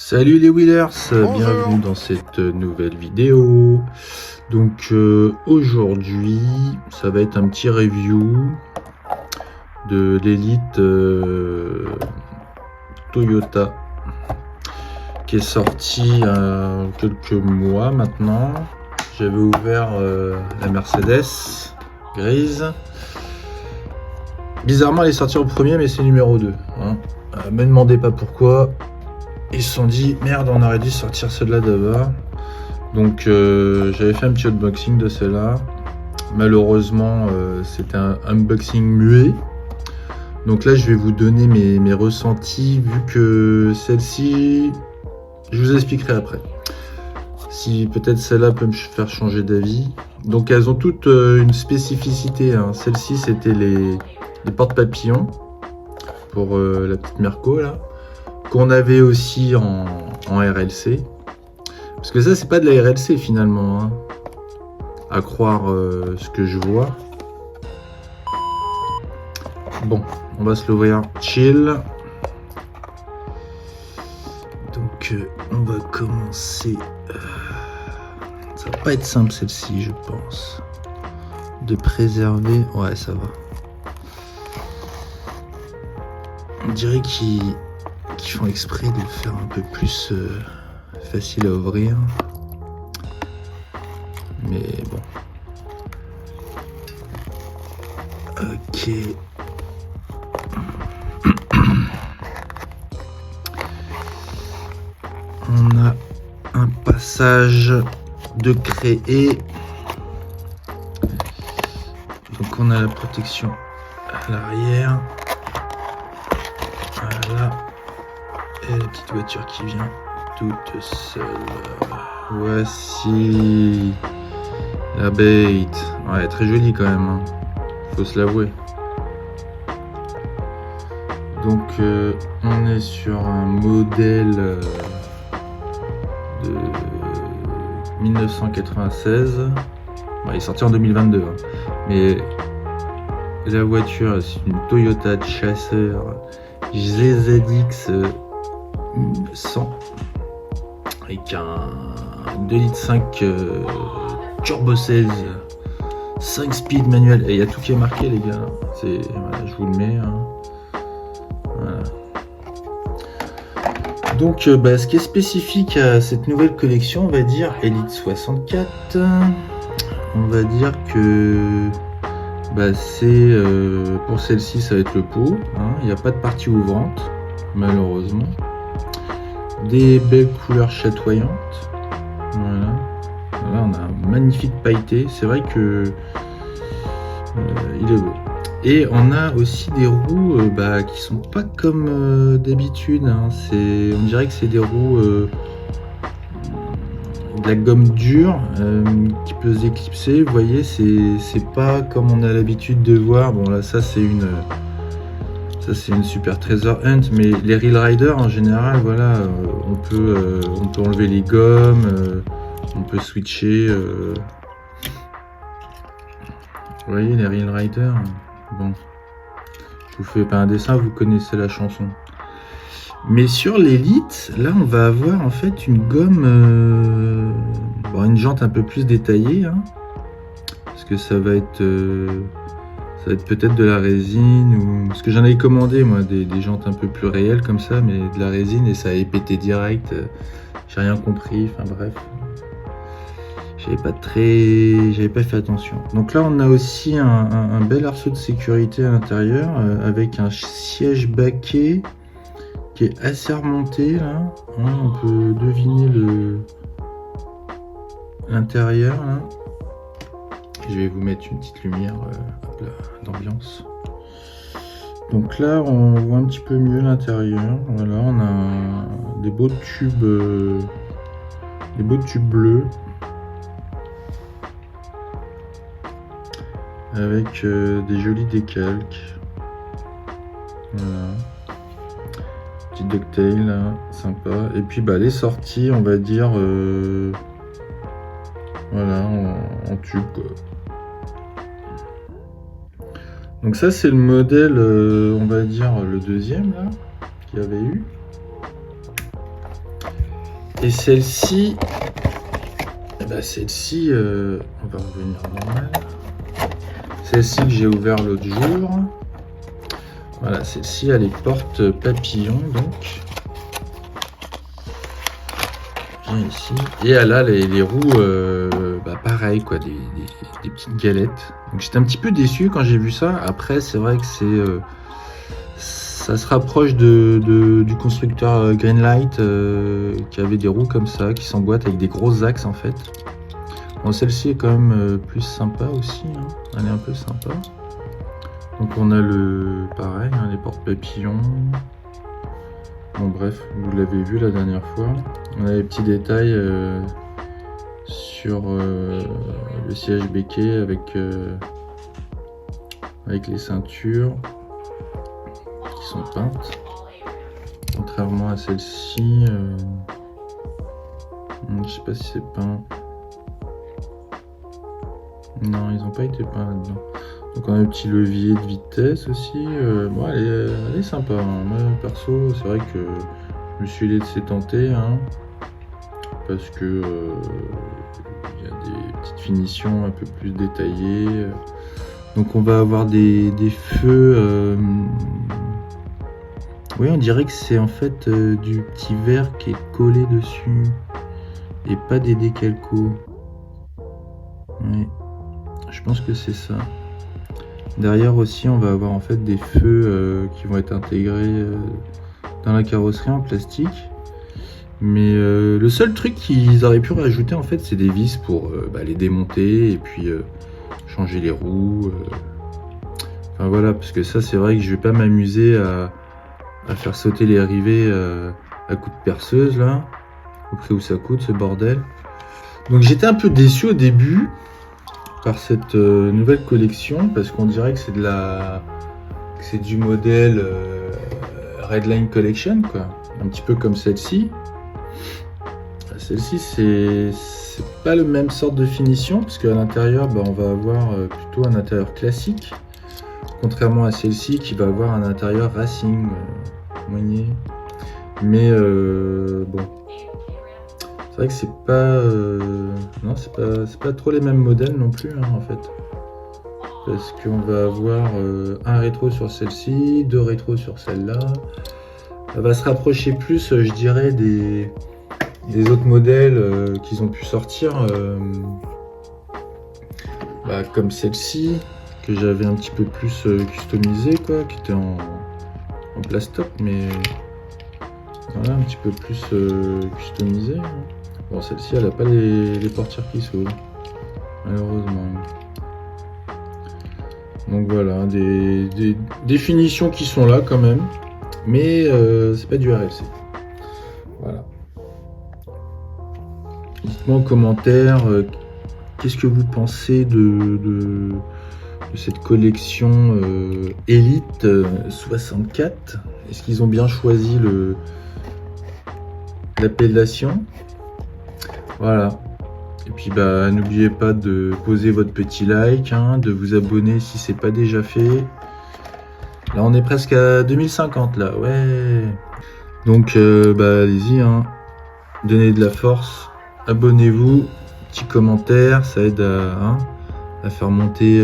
Salut les Wheelers, Bonjour. bienvenue dans cette nouvelle vidéo. Donc aujourd'hui, ça va être un petit review de l'Elite Toyota qui est sorti il y a quelques mois maintenant. J'avais ouvert la Mercedes grise. Bizarrement, elle est sortie en premier, mais c'est numéro 2. Hein. Me demandez pas pourquoi. Ils se sont dit merde, on aurait dû sortir celle-là d'abord. Donc j'avais fait un petit unboxing de celle-là. Malheureusement c'était un unboxing muet. Donc là je vais vous donner mes ressentis vu que celle-ci, je vous expliquerai après. Si peut-être celle-là peut me faire changer d'avis. Donc elles ont toutes une spécificité. Hein. Celle-ci c'était les porte-papillons pour la petite Merco là. Qu'on avait aussi en RLC. Parce que ça, c'est pas de la RLC finalement, hein, à croire ce que je vois. Bon, on va se l'ouvrir chill. Donc, on va commencer. Ça va pas être simple celle-ci, je pense. De préserver. Ouais, ça va. On dirait qu'ils font exprès de le faire un peu plus facile à ouvrir, mais bon. Ok. On a un passage de créer. Donc on a la protection à l'arrière. Voilà. Et la petite voiture qui vient toute seule. Voici la bête. Ouais, très jolie quand même. Hein. Faut se l'avouer. Donc, on est sur un modèle de 1996. Bon, il est sorti en 2022. Hein. Mais la voiture, c'est une Toyota Chaser GZX 100 avec un 2,5 litres turbo 16 5 speed manuel, et il y a tout qui est marqué les gars, c'est voilà, je vous le mets hein. Voilà. Donc ce qui est spécifique à cette nouvelle collection, on va dire Elite 64, on va dire que c'est pour celle-ci ça va être le pot, hein. Il n'y a pas de partie ouvrante malheureusement. Des belles couleurs chatoyantes. Voilà. Là, on a un magnifique pailleté. C'est vrai que il est beau. Et on a aussi des roues qui sont pas comme d'habitude. Hein. On dirait que c'est des roues de la gomme dure qui peut s'éclipser. Vous voyez, c'est pas comme on a l'habitude de voir. Bon là, ça c'est une Super Treasure Hunt, mais les Real Riders en général, voilà, on peut enlever les gommes, on peut switcher. Vous voyez les Real Riders, bon, je vous fais pas un dessin, vous connaissez la chanson. Mais sur l'Elite, là on va avoir en fait une gomme, une jante un peu plus détaillée, hein, parce que ça va être peut-être de la résine, ou parce que j'en ai commandé moi des jantes un peu plus réelles comme ça, mais de la résine et ça avait pété direct, j'ai rien compris, enfin bref, j'avais pas fait attention. Donc là on a aussi un bel arceau de sécurité à l'intérieur avec un siège baquet qui est assez remonté là, hein, on peut deviner l'intérieur là. Je vais vous mettre une petite lumière d'ambiance. Donc là, on voit un petit peu mieux l'intérieur. Voilà, on a des beaux tubes bleus avec des jolis décalques. Voilà, petit ducktail là, sympa. Et puis les sorties, on va dire, voilà, en tube quoi. Donc ça c'est le modèle, on va dire le deuxième là, qu'il y avait eu. Et celle-ci, celle-ci, on va revenir normal. Celle-ci que j'ai ouvert l'autre jour. Voilà, celle-ci, elle est porte papillon, donc. Viens ici. Et elle a les roues, pareil, quoi, des petites galettes. Donc j'étais un petit peu déçu quand j'ai vu ça. Après, c'est vrai que ça se rapproche du constructeur Greenlight qui avait des roues comme ça, qui s'emboîtent avec des gros axes en fait. Bon, celle-ci est quand même plus sympa aussi, hein. Elle est un peu sympa. Donc on a pareil, hein, les porte-papillons. Bon bref, vous l'avez vu la dernière fois. On a les petits détails sur le siège becquet avec les ceintures qui sont peintes. Contrairement à celle-ci, je sais pas si c'est peint. Non, ils n'ont pas été peints là-dedans. Donc on a un petit levier de vitesse aussi. Bon, elle est sympa, hein. Moi perso, c'est vrai que je me suis laissé tenter, hein, parce que il y a des petites finitions un peu plus détaillées. Donc on va avoir des feux. Oui, on dirait que c'est en fait du petit verre qui est collé dessus et pas des décalcos. Oui, je pense que c'est ça. Derrière aussi, on va avoir en fait des feux qui vont être intégrés dans la carrosserie en plastique. Mais le seul truc qu'ils auraient pu rajouter en fait, c'est des vis pour les démonter et puis changer les roues. Enfin voilà, parce que ça, c'est vrai que je vais pas m'amuser à faire sauter les rivets à coups de perceuse là, au prix où ça coûte ce bordel. Donc j'étais un peu déçu au début par cette nouvelle collection parce qu'on dirait que c'est du modèle Redline Collection quoi, un petit peu comme celle-ci. Celle-ci c'est pas le même sorte de finition parce qu'à l'intérieur on va avoir plutôt un intérieur classique, contrairement à celle-ci qui va avoir un intérieur racing moigné. Mais bon, c'est vrai que c'est pas non, c'est pas trop les mêmes modèles non plus, hein, en fait, parce qu'on va avoir un rétro sur celle-ci, deux rétros sur celle-là. Ça va se rapprocher plus, je dirais, des autres modèles qu'ils ont pu sortir, comme celle-ci que j'avais un petit peu plus customisée quoi, qui était en plastoc, mais voilà, un petit peu plus customisée, hein. Bon, celle-ci, elle n'a pas les portières qui s'ouvrent, malheureusement. Donc voilà, des finitions qui sont là quand même, mais c'est pas du RLC. Voilà. Dites-moi en commentaire qu'est-ce que vous pensez de cette collection Elite 64. Est-ce qu'ils ont bien choisi l'appellation? Voilà. Et puis n'oubliez pas de poser votre petit like, hein, de vous abonner si c'est pas déjà fait. Là on est presque à 2050 là, ouais. Donc allez-y, hein. Donnez de la force, abonnez-vous, petit commentaire, ça aide à faire monter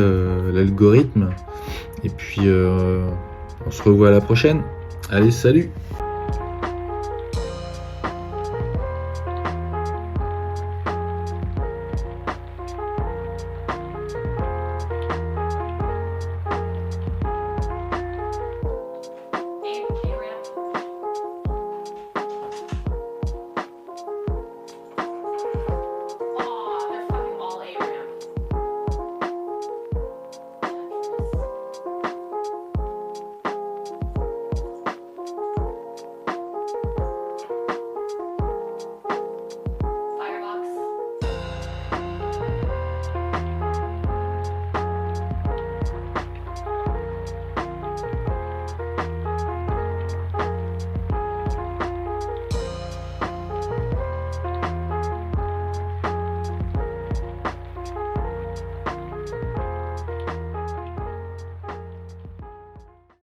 l'algorithme. Et puis on se revoit à la prochaine. Allez, salut!